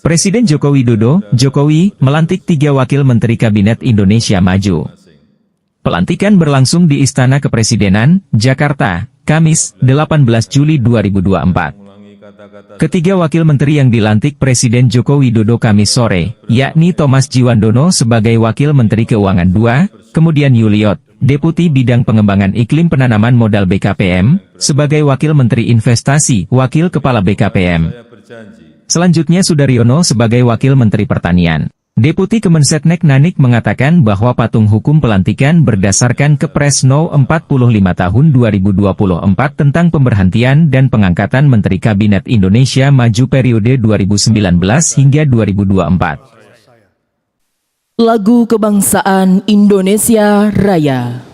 Presiden Joko Widodo, Jokowi, melantik 3 wakil menteri Kabinet Indonesia Maju. Pelantikan berlangsung di Istana Kepresidenan, Jakarta, Kamis, 18 Juli 2024. Ketiga wakil menteri yang dilantik Presiden Joko Widodo Kamis sore, yakni Thomas Djiwandono sebagai Wakil Menteri Keuangan II, kemudian Yuliot, Deputi Bidang Pengembangan Iklim Penanaman Modal BKPM, sebagai Wakil Menteri Investasi, Wakil Kepala BKPM. Selanjutnya Sudaryono sebagai Wakil Menteri Pertanian. Deputi Kemensetnek Nanik mengatakan bahwa patung hukum pelantikan berdasarkan Kepres No. 45 Tahun 2024 tentang pemberhentian dan pengangkatan Menteri Kabinet Indonesia Maju periode 2019 hingga 2024. Lagu Kebangsaan Indonesia Raya.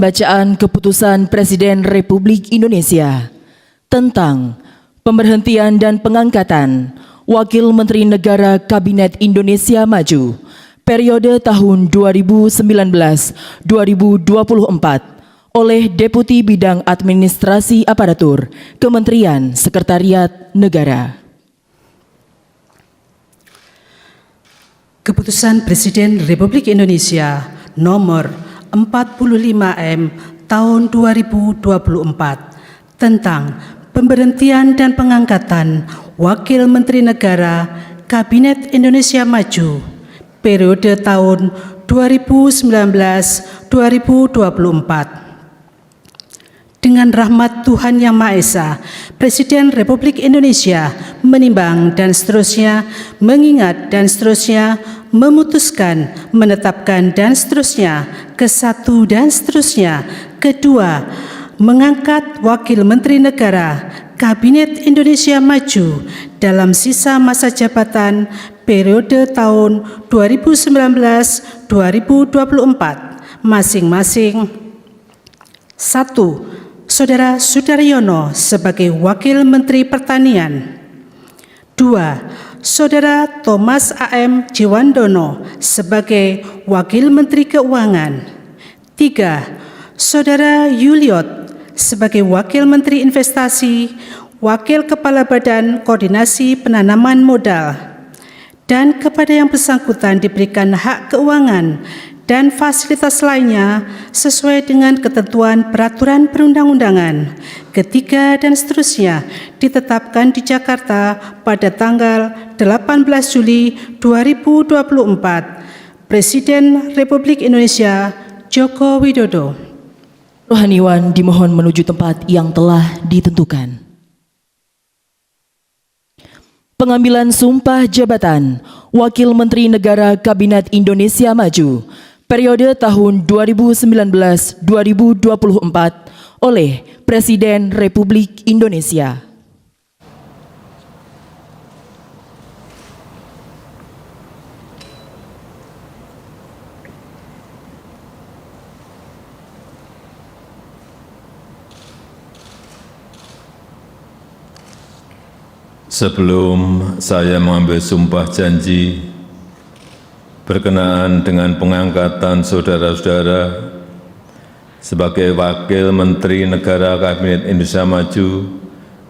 Pembacaan Keputusan Presiden Republik Indonesia tentang pemberhentian dan pengangkatan Wakil Menteri Negara Kabinet Indonesia Maju periode tahun 2019-2024 oleh Deputi Bidang Administrasi Aparatur Kementerian Sekretariat Negara. Keputusan Presiden Republik Indonesia Nomor 45M tahun 2024 tentang pemberhentian dan pengangkatan Wakil Menteri Negara Kabinet Indonesia Maju periode tahun 2019-2024. Dengan rahmat Tuhan Yang Maha Esa, Presiden Republik Indonesia menimbang dan seterusnya, mengingat dan seterusnya, memutuskan, menetapkan dan seterusnya, ke-1 dan seterusnya, kedua, mengangkat Wakil Menteri Negara Kabinet Indonesia Maju dalam sisa masa jabatan periode tahun 2019-2024 masing-masing. 1. Saudara Sudaryono sebagai Wakil Menteri Pertanian. 2. Saudara Thomas A.M. Djiwandono sebagai Wakil Menteri Keuangan. 3. Saudara Yuliot sebagai Wakil Menteri Investasi, Wakil Kepala Badan Koordinasi Penanaman Modal, dan kepada yang bersangkutan diberikan hak keuangan dan fasilitas lainnya sesuai dengan ketentuan peraturan perundang-undangan, ketiga dan seterusnya ditetapkan di Jakarta pada tanggal 18 Juli 2024. Presiden Republik Indonesia Joko Widodo. Rohaniwan dimohon menuju tempat yang telah ditentukan. Pengambilan sumpah jabatan Wakil Menteri Negara Kabinet Indonesia Maju periode tahun 2019-2024 oleh Presiden Republik Indonesia. Sebelum saya mengambil sumpah janji berkenaan dengan pengangkatan saudara-saudara sebagai Wakil Menteri Negara Kabinet Indonesia Maju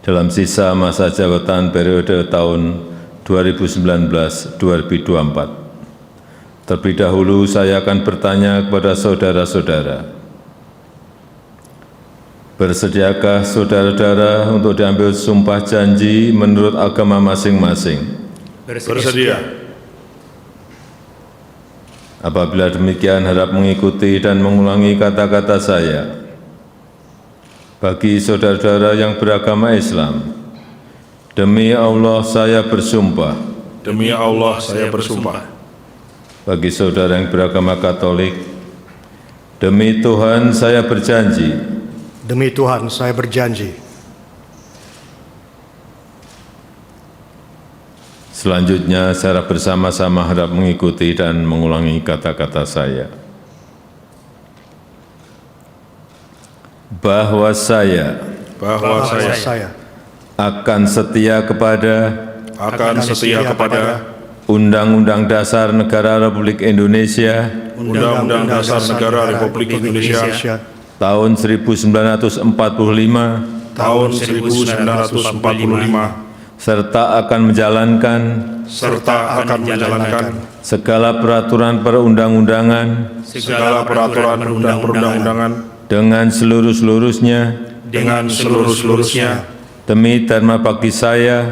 dalam sisa masa jabatan periode tahun 2019-2024. Terlebih dahulu saya akan bertanya kepada saudara-saudara, bersediakah saudara-saudara untuk diambil sumpah janji menurut agama masing-masing? Bersedia. Apabila demikian, harap mengikuti dan mengulangi kata-kata saya. Bagi saudara-saudara yang beragama Islam, demi Allah saya bersumpah. Demi Allah saya bersumpah. Bagi saudara yang beragama Katolik, demi Tuhan saya berjanji. Demi Tuhan, saya berjanji. Selanjutnya, secara bersama-sama harap mengikuti dan mengulangi kata-kata saya. Bahwa saya akan setia kepada Undang-Undang Dasar Negara Republik Indonesia Undang-Undang Dasar Negara Republik Indonesia tahun 1945 tahun 1945 serta akan menjalankan segala peraturan perundang-undangan dengan seluruh-seluruhnya demi dharma bakti saya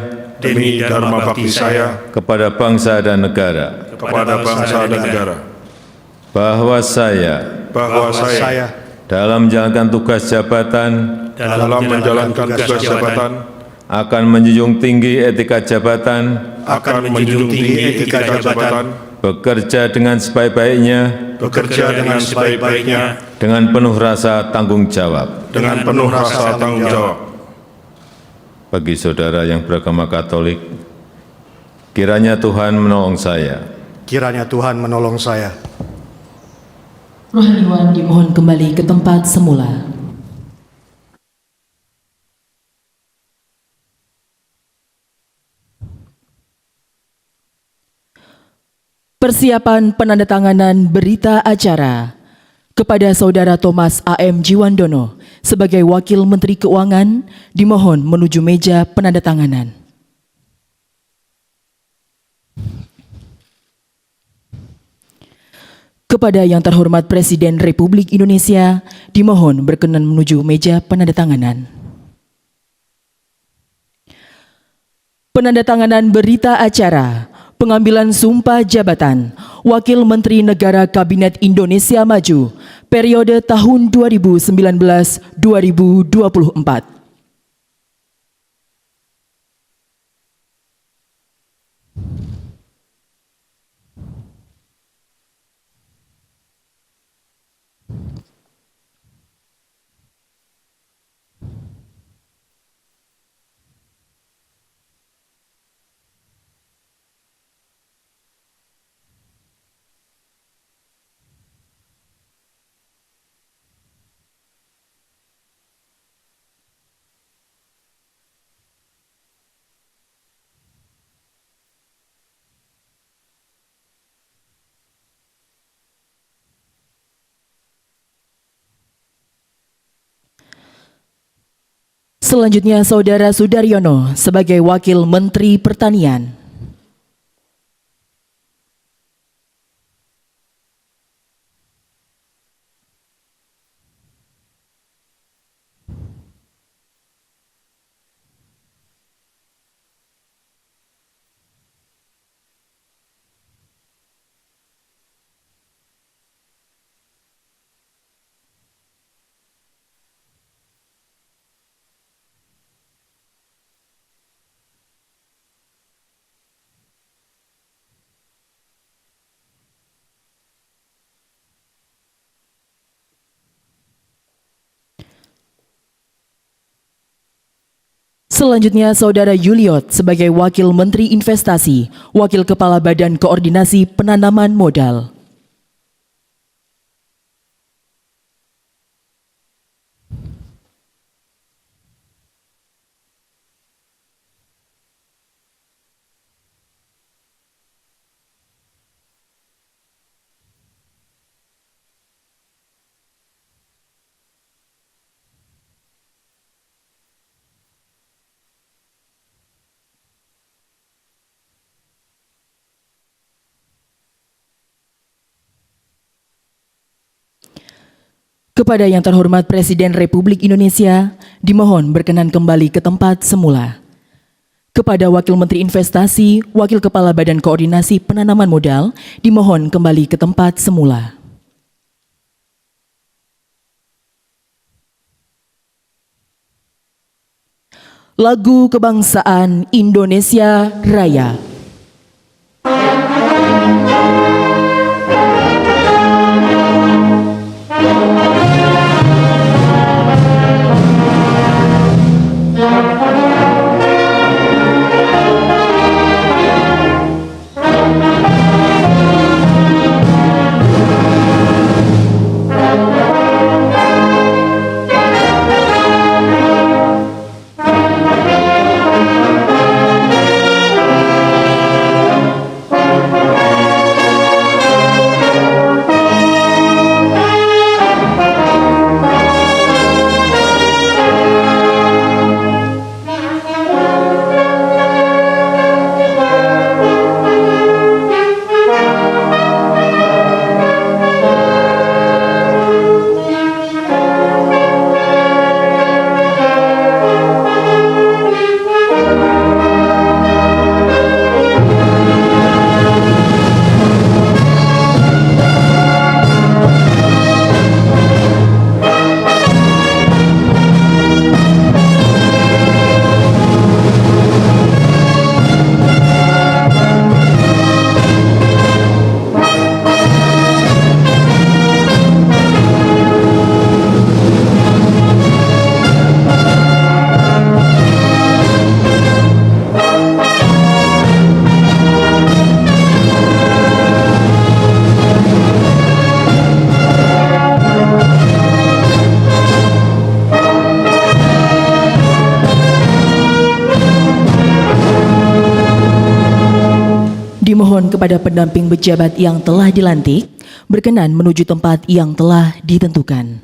kepada bangsa dan negara. Bahwa saya dalam menjalankan tugas jabatan akan menjunjung tinggi etika jabatan, bekerja dengan sebaik-baiknya, dengan penuh rasa tanggung jawab. Bagi saudara yang beragama Katolik, kiranya Tuhan menolong saya. Rohaniwan dimohon kembali ke tempat semula. Persiapan penandatanganan berita acara kepada Saudara Thomas A.M. Jiwandono sebagai Wakil Menteri Keuangan dimohon menuju meja penandatanganan. Kepada yang terhormat Presiden Republik Indonesia dimohon berkenan menuju meja penandatanganan. Penandatanganan berita acara pengambilan sumpah jabatan Wakil Menteri Negara Kabinet Indonesia Maju periode tahun 2019-2024. Selanjutnya Saudara Sudaryono sebagai Wakil Menteri Pertanian. Selanjutnya Saudara Yuliot sebagai Wakil Menteri Investasi, Wakil Kepala Badan Koordinasi Penanaman Modal. Kepada yang terhormat Presiden Republik Indonesia, dimohon berkenan kembali ke tempat semula. Kepada Wakil Menteri Investasi, Wakil Kepala Badan Koordinasi Penanaman Modal, dimohon kembali ke tempat semula. Lagu Kebangsaan Indonesia Raya. Dimohon kepada pendamping pejabat yang telah dilantik berkenan menuju tempat yang telah ditentukan.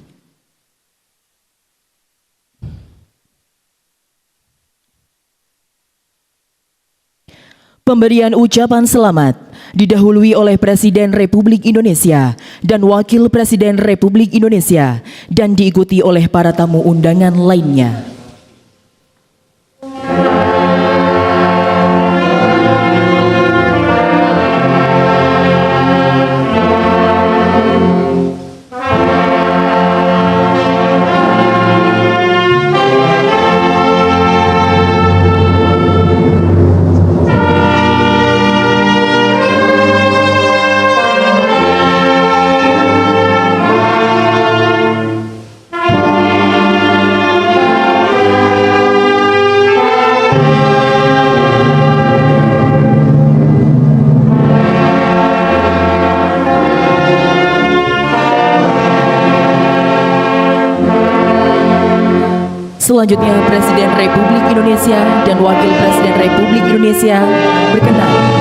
Pemberian ucapan selamat didahului oleh Presiden Republik Indonesia dan Wakil Presiden Republik Indonesia dan diikuti oleh para tamu undangan lainnya. Selanjutnya Presiden Republik Indonesia dan Wakil Presiden Republik Indonesia berkenan